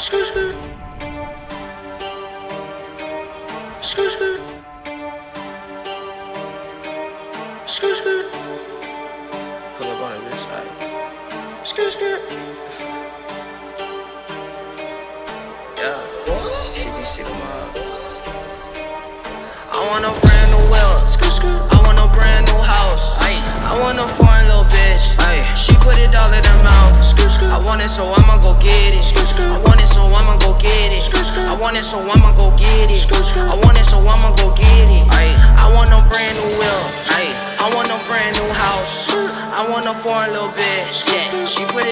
Skirt, skirt. Skirt, skirt. Skirt, skirt. Pull up on this side. Skirt, skirt. Yeah. CBC the mob. I want a brand new wheel. Skirt, skirt. I want a brand new house. I want a foreign little bitch. She put it all in her mouth. I want it, so I'ma go get it. I want it, so I'ma go get it. I want it, so I'ma go get it. I want it, so I'ma go get it. I want a brand new wheel. I want a brand new house. I want a foreign little bitch. She put it